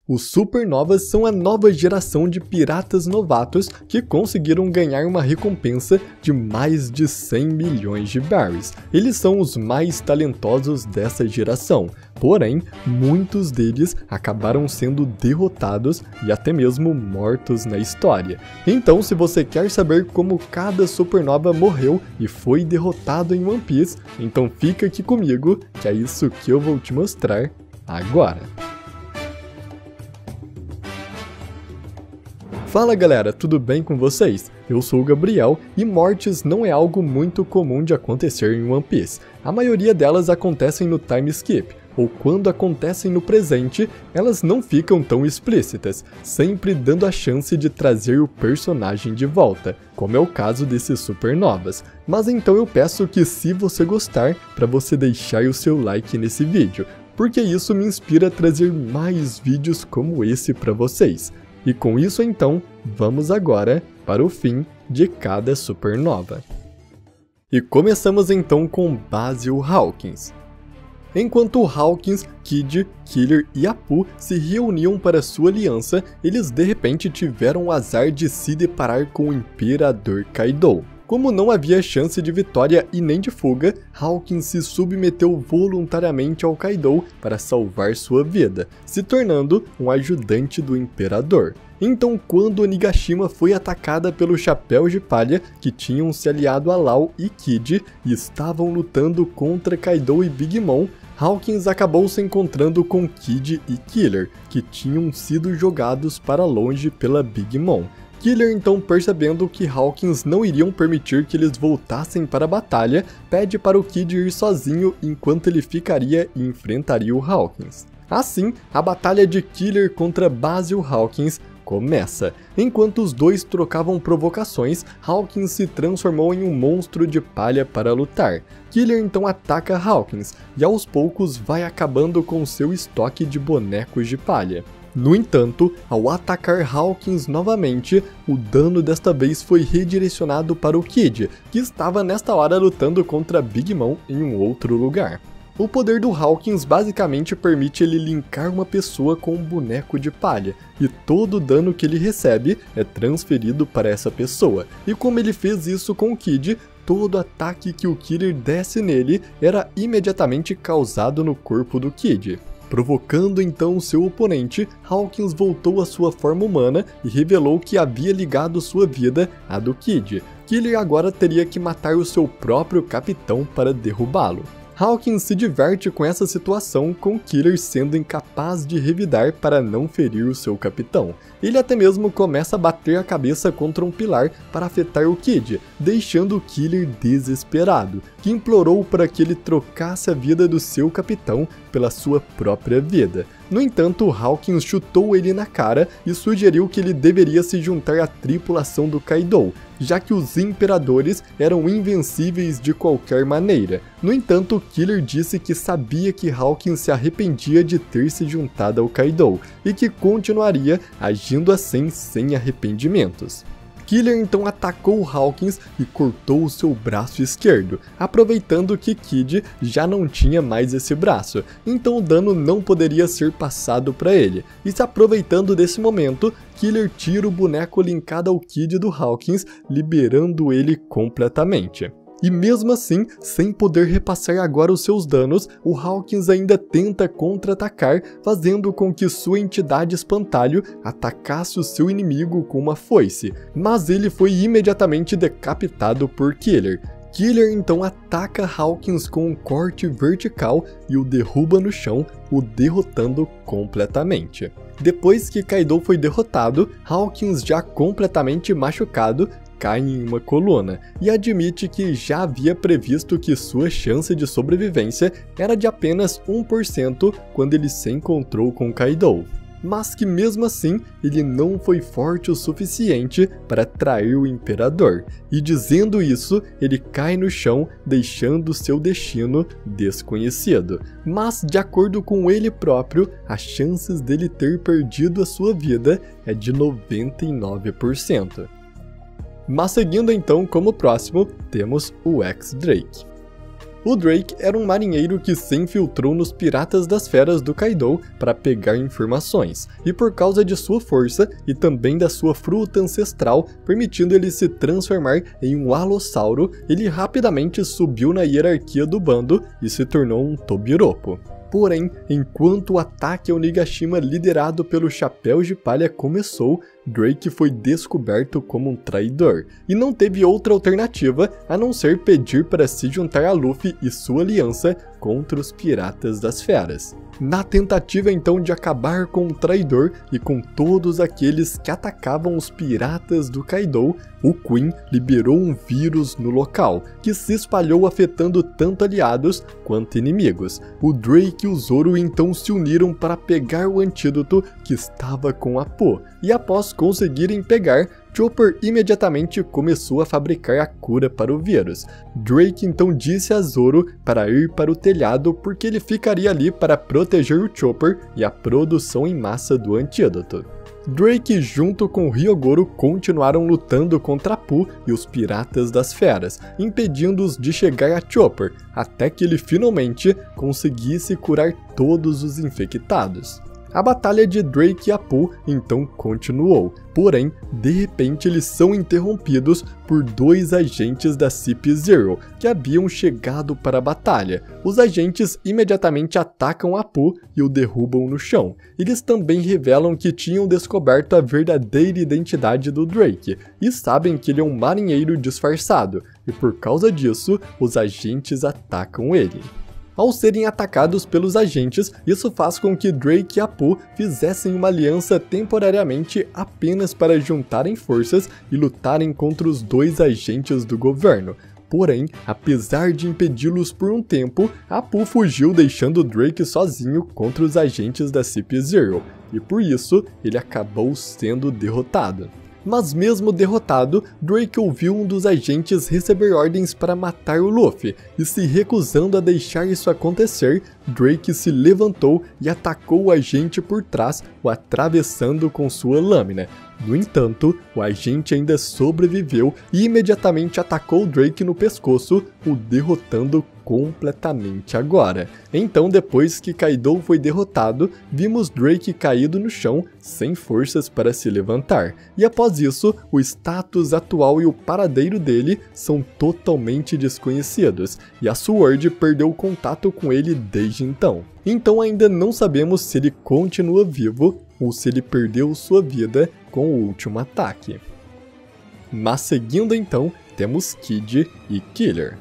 Os supernovas são a nova geração de piratas novatos que conseguiram ganhar uma recompensa de mais de 100 milhões de berries. Eles são os mais talentosos dessa geração, porém, muitos deles acabaram sendo derrotados e até mesmo mortos na história. Então, se você quer saber como cada supernova morreu e foi derrotado em One Piece, então fica aqui comigo, que é isso que eu vou te mostrar agora. Fala galera, tudo bem com vocês? Eu sou o Gabriel e mortes não é algo muito comum de acontecer em One Piece. A maioria delas acontecem no time skip, ou quando acontecem no presente, elas não ficam tão explícitas, sempre dando a chance de trazer o personagem de volta, como é o caso desses supernovas. Mas então eu peço que, se você gostar, para você deixar o seu like nesse vídeo, porque isso me inspira a trazer mais vídeos como esse para vocês. E com isso então, vamos agora para o fim de cada supernova. E começamos então com Basil Hawkins. Enquanto Hawkins, Kid, Killer e Apu se reuniam para sua aliança, eles de repente tiveram o azar de se deparar com o Imperador Kaido. Como não havia chance de vitória e nem de fuga, Hawkins se submeteu voluntariamente ao Kaido para salvar sua vida, se tornando um ajudante do Imperador. Então, quando Onigashima foi atacada pelos Chapéus de Palha, que tinham se aliado a Law e Kid e estavam lutando contra Kaido e Big Mom, Hawkins acabou se encontrando com Kid e Killer, que tinham sido jogados para longe pela Big Mom. Killer, então, percebendo que Hawkins não iriam permitir que eles voltassem para a batalha, pede para o Kid ir sozinho enquanto ele ficaria e enfrentaria o Hawkins. Assim, a batalha de Killer contra Basil Hawkins começa. Enquanto os dois trocavam provocações, Hawkins se transformou em um monstro de palha para lutar. Killer então ataca Hawkins e aos poucos vai acabando com seu estoque de bonecos de palha. No entanto, ao atacar Hawkins novamente, o dano desta vez foi redirecionado para o Kid, que estava nesta hora lutando contra Big Mom em um outro lugar. O poder do Hawkins basicamente permite ele linkar uma pessoa com um boneco de palha, e todo o dano que ele recebe é transferido para essa pessoa. E como ele fez isso com o Kid, todo ataque que o Killer desse nele era imediatamente causado no corpo do Kid. Provocando então seu oponente, Hawkins voltou à sua forma humana e revelou que havia ligado sua vida à do Kid. Killer agora teria que matar o seu próprio capitão para derrubá-lo. Hawkins se diverte com essa situação, com Killer sendo incapaz de revidar para não ferir o seu capitão. Ele até mesmo começa a bater a cabeça contra um pilar para afetar o Kid, deixando o Killer desesperado, que implorou para que ele trocasse a vida do seu capitão pela sua própria vida. No entanto, Hawkins chutou ele na cara e sugeriu que ele deveria se juntar à tripulação do Kaido, já que os imperadores eram invencíveis de qualquer maneira. No entanto, Killer disse que sabia que Hawkins se arrependia de ter se juntado ao Kaido e que continuaria agindo assim sem arrependimentos. Killer então atacou Hawkins e cortou o seu braço esquerdo, aproveitando que Kid já não tinha mais esse braço, então o dano não poderia ser passado para ele, e se aproveitando desse momento, Killer tira o boneco linkado ao Kid do Hawkins, liberando ele completamente. E mesmo assim, sem poder repassar agora os seus danos, o Hawkins ainda tenta contra-atacar, fazendo com que sua entidade espantalho atacasse o seu inimigo com uma foice, mas ele foi imediatamente decapitado por Killer. Killer então ataca Hawkins com um corte vertical e o derruba no chão, o derrotando completamente. Depois que Kaido foi derrotado, Hawkins, já completamente machucado, cai em uma coluna e admite que já havia previsto que sua chance de sobrevivência era de apenas 1% quando ele se encontrou com Kaido, mas que mesmo assim ele não foi forte o suficiente para trair o Imperador, e dizendo isso, ele cai no chão, deixando seu destino desconhecido. Mas de acordo com ele próprio, as chances dele ter perdido a sua vida é de 99%. Mas seguindo então como próximo, temos o X-Drake. O Drake era um marinheiro que se infiltrou nos Piratas das Feras do Kaido para pegar informações, e por causa de sua força e também da sua fruta ancestral, permitindo ele se transformar em um alossauro, ele rapidamente subiu na hierarquia do bando e se tornou um Tobiropo. Porém, enquanto o ataque ao Onigashima liderado pelo Chapéus de Palha começou, Drake foi descoberto como um traidor, e não teve outra alternativa a não ser pedir para se juntar a Luffy e sua aliança contra os Piratas das Feras. Na tentativa então de acabar com o traidor e com todos aqueles que atacavam os piratas do Kaido, o Queen liberou um vírus no local, que se espalhou afetando tanto aliados quanto inimigos. O Drake e o Zoro então se uniram para pegar o antídoto que estava com Apo, e após conseguirem pegar, Chopper imediatamente começou a fabricar a cura para o vírus. Drake então disse a Zoro para ir para o telhado porque ele ficaria ali para proteger o Chopper e a produção em massa do antídoto. Drake junto com Ryogoro continuaram lutando contra Apu e os Piratas das Feras, impedindo-os de chegar a Chopper, até que ele finalmente conseguisse curar todos os infectados. A batalha de Drake e Apu então continuou, porém, de repente eles são interrompidos por dois agentes da CP0 que haviam chegado para a batalha. Os agentes imediatamente atacam Apu e o derrubam no chão. Eles também revelam que tinham descoberto a verdadeira identidade do Drake e sabem que ele é um marinheiro disfarçado, e por causa disso, os agentes atacam ele. Ao serem atacados pelos agentes, isso faz com que Drake e Apu fizessem uma aliança temporariamente apenas para juntarem forças e lutarem contra os dois agentes do governo. Porém, apesar de impedi-los por um tempo, Apu fugiu deixando Drake sozinho contra os agentes da CP0, e por isso ele acabou sendo derrotado. Mas mesmo derrotado, Drake ouviu um dos agentes receber ordens para matar o Luffy, e se recusando a deixar isso acontecer, Drake se levantou e atacou o agente por trás, o atravessando com sua lâmina. No entanto, o agente ainda sobreviveu e imediatamente atacou Drake no pescoço, o derrotando completamente agora. Então, depois que Kaido foi derrotado, vimos Drake caído no chão, sem forças para se levantar. E após isso, o status atual e o paradeiro dele são totalmente desconhecidos, e a Sword perdeu contato com ele desde então. Então ainda não sabemos se ele continua vivo ou se ele perdeu sua vida com o último ataque. Mas seguindo então, temos Kid e Killer.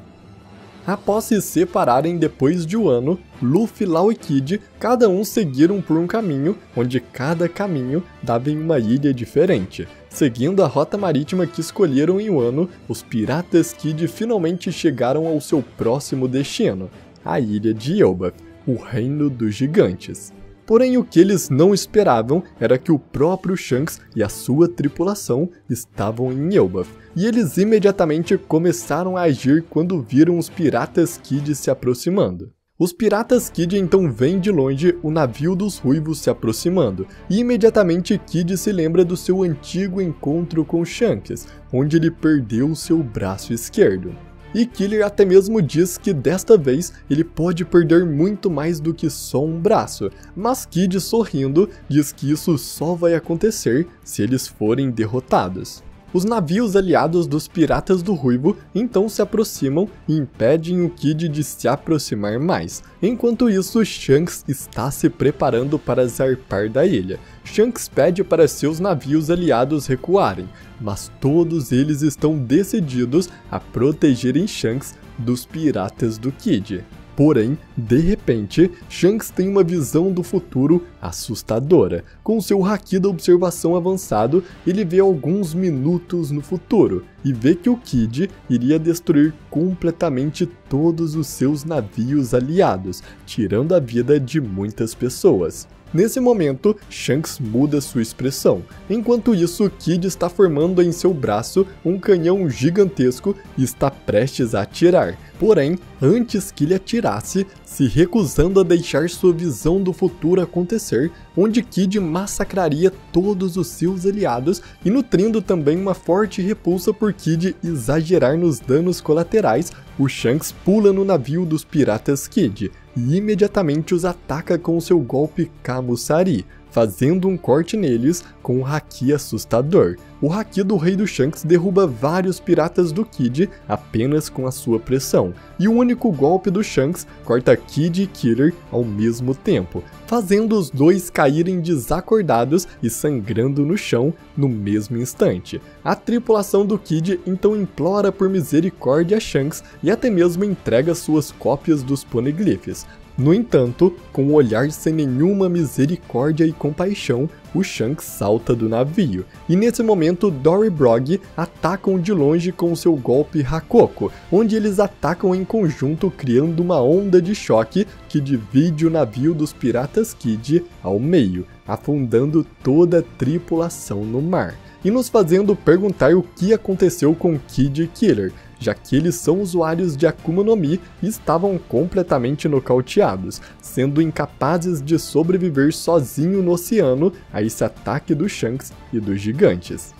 Após se separarem depois de um ano, Luffy, Law e Kid, cada um seguiram por um caminho, onde cada caminho dava em uma ilha diferente. Seguindo a rota marítima que escolheram em Wano, os piratas Kid finalmente chegaram ao seu próximo destino, a ilha de Elbaf, o reino dos gigantes. Porém, o que eles não esperavam era que o próprio Shanks e a sua tripulação estavam em Elbaf, e eles imediatamente começaram a agir quando viram os piratas Kid se aproximando. Os piratas Kid então veem de longe o navio dos ruivos se aproximando, e imediatamente Kid se lembra do seu antigo encontro com Shanks, onde ele perdeu o seu braço esquerdo. E Killer até mesmo diz que desta vez ele pode perder muito mais do que só um braço, mas Kid, sorrindo, diz que isso só vai acontecer se eles forem derrotados. Os navios aliados dos Piratas do Ruivo então se aproximam e impedem o Kid de se aproximar mais. Enquanto isso, Shanks está se preparando para zarpar da ilha. Shanks pede para seus navios aliados recuarem, mas todos eles estão decididos a protegerem Shanks dos Piratas do Kid. Porém, de repente, Shanks tem uma visão do futuro assustadora. Com seu haki da observação avançado, ele vê alguns minutos no futuro e vê que o Kid iria destruir completamente todos os seus navios aliados, tirando a vida de muitas pessoas. Nesse momento, Shanks muda sua expressão. Enquanto isso, Kid está formando em seu braço um canhão gigantesco e está prestes a atirar. Porém, antes que ele atirasse, se recusando a deixar sua visão do futuro acontecer, onde Kid massacraria todos os seus aliados e nutrindo também uma forte repulsa por Kid exagerar nos danos colaterais, o Shanks pula no navio dos piratas Kid e imediatamente os ataca com seu golpe Kamusari, fazendo um corte neles com um haki assustador. O haki do Rei do Shanks derruba vários piratas do Kid apenas com a sua pressão, e o único golpe do Shanks corta Kid e Killer ao mesmo tempo, fazendo os dois caírem desacordados e sangrando no chão no mesmo instante. A tripulação do Kid então implora por misericórdia a Shanks e até mesmo entrega suas cópias dos poneglyphs. No entanto, com um olhar sem nenhuma misericórdia e compaixão, o Shanks salta do navio, e nesse momento Dory e Brog atacam de longe com seu golpe Hakoko, onde eles atacam em conjunto criando uma onda de choque que divide o navio dos piratas Kid ao meio, afundando toda a tripulação no mar, e nos fazendo perguntar o que aconteceu com Kid e Killer, já que eles são usuários de Akuma no Mi e estavam completamente nocauteados, sendo incapazes de sobreviver sozinho no oceano a esse ataque do Shanks e dos gigantes.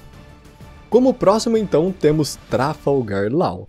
Como próximo então temos Trafalgar Law.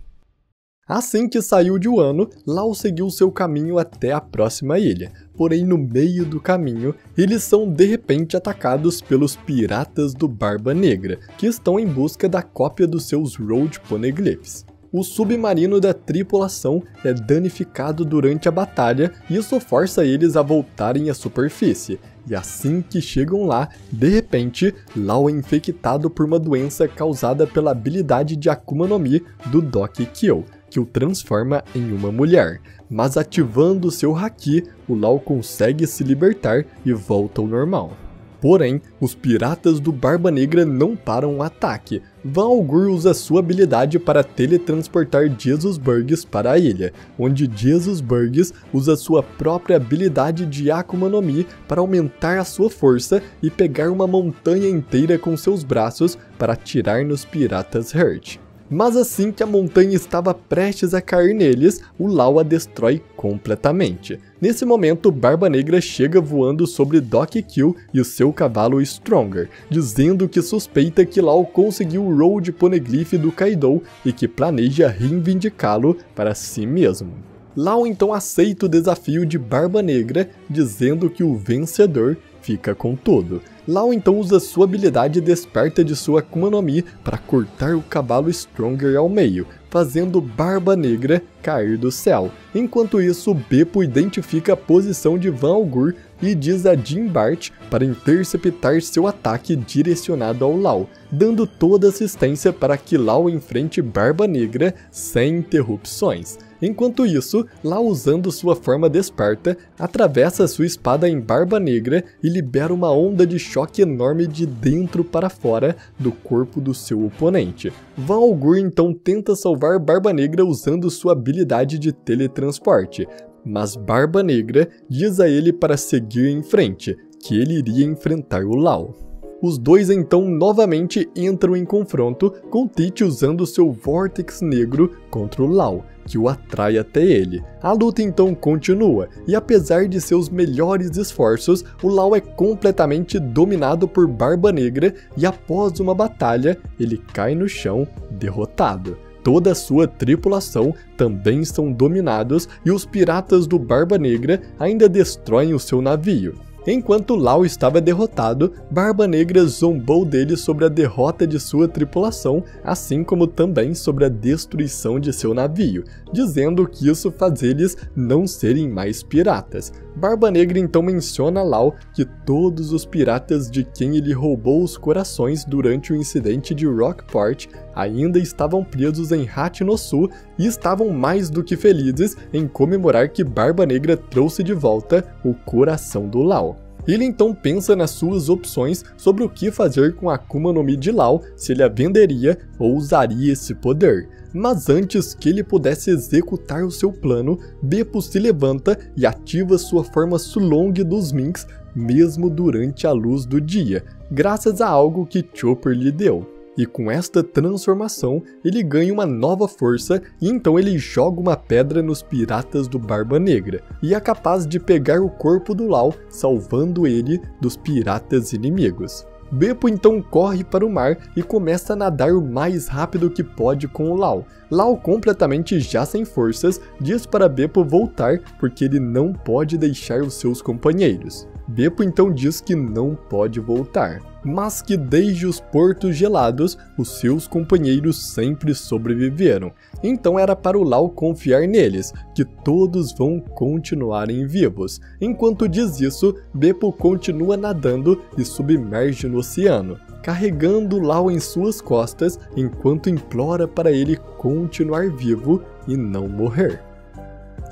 Assim que saiu de Wano, Law seguiu seu caminho até a próxima ilha, porém no meio do caminho, eles são de repente atacados pelos piratas do Barba Negra, que estão em busca da cópia dos seus Road Poneglyphs. O submarino da tripulação é danificado durante a batalha e isso força eles a voltarem à superfície. E assim que chegam lá, de repente, Law é infectado por uma doença causada pela habilidade de Akuma no Mi do Doki Kill, que o transforma em uma mulher. Mas ativando seu haki, o Law consegue se libertar e volta ao normal. Porém, os piratas do Barba Negra não param o ataque. Van Augur usa sua habilidade para teletransportar Jesus Burgess para a ilha, onde Jesus Burgess usa sua própria habilidade de Akuma no Mi para aumentar a sua força e pegar uma montanha inteira com seus braços para atirar nos piratas Hurt. Mas assim que a montanha estava prestes a cair neles, o Law a destrói completamente. Nesse momento, Barba Negra chega voando sobre Doki Kill e o seu cavalo Stronger, dizendo que suspeita que Law conseguiu o Road Poneglyph do Kaido e que planeja reivindicá-lo para si mesmo. Law então aceita o desafio de Barba Negra, dizendo que o vencedor fica com tudo. Law então usa sua habilidade desperta de sua Akuma no Mi para cortar o cavalo Stronger ao meio, fazendo Barba Negra cair do céu. Enquanto isso, Beppo identifica a posição de Van Augur e diz a Jim Bart para interceptar seu ataque direcionado ao Law, dando toda assistência para que Law enfrente Barba Negra sem interrupções. Enquanto isso, Law, usando sua forma desperta, atravessa sua espada em Barba Negra e libera uma onda de choque enorme de dentro para fora do corpo do seu oponente. Van Augur então tenta salvar Barba Negra usando sua habilidade de teletransporte, mas Barba Negra diz a ele para seguir em frente, que ele iria enfrentar o Law. Os dois então novamente entram em confronto, com Tite usando seu Vortex Negro contra o Law, que o atrai até ele. A luta então continua, e apesar de seus melhores esforços, o Law é completamente dominado por Barba Negra e após uma batalha, ele cai no chão derrotado. Toda a sua tripulação também são dominados e os piratas do Barba Negra ainda destroem o seu navio. Enquanto Law estava derrotado, Barba Negra zombou dele sobre a derrota de sua tripulação, assim como também sobre a destruição de seu navio, dizendo que isso faz eles não serem mais piratas. Barba Negra então menciona a Law que todos os piratas de quem ele roubou os corações durante o incidente de Rockport ainda estavam presos em Hachinosu e estavam mais do que felizes em comemorar que Barba Negra trouxe de volta o coração do Law. Ele então pensa nas suas opções sobre o que fazer com a Akuma no Mi de Law, se ele a venderia ou usaria esse poder. Mas antes que ele pudesse executar o seu plano, Beppo se levanta e ativa sua forma Sulong dos Minks, mesmo durante a luz do dia, graças a algo que Chopper lhe deu. e com esta transformação ele ganha uma nova força e então ele joga uma pedra nos piratas do Barba Negra e é capaz de pegar o corpo do Law, salvando ele dos piratas inimigos. Beppo então corre para o mar e começa a nadar o mais rápido que pode com o Law. Law, completamente já sem forças, diz para Beppo voltar porque ele não pode deixar os seus companheiros. Beppo então diz que não pode voltar, mas que desde os portos gelados, os seus companheiros sempre sobreviveram. Então era para o Law confiar neles, que todos vão continuarem vivos. Enquanto diz isso, Beppo continua nadando e submerge no oceano, carregando Law em suas costas enquanto implora para ele continuar vivo e não morrer.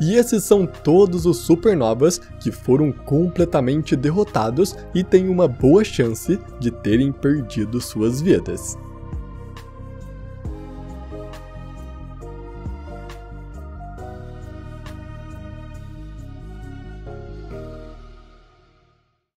E esses são todos os Supernovas que foram completamente derrotados e têm uma boa chance de terem perdido suas vidas.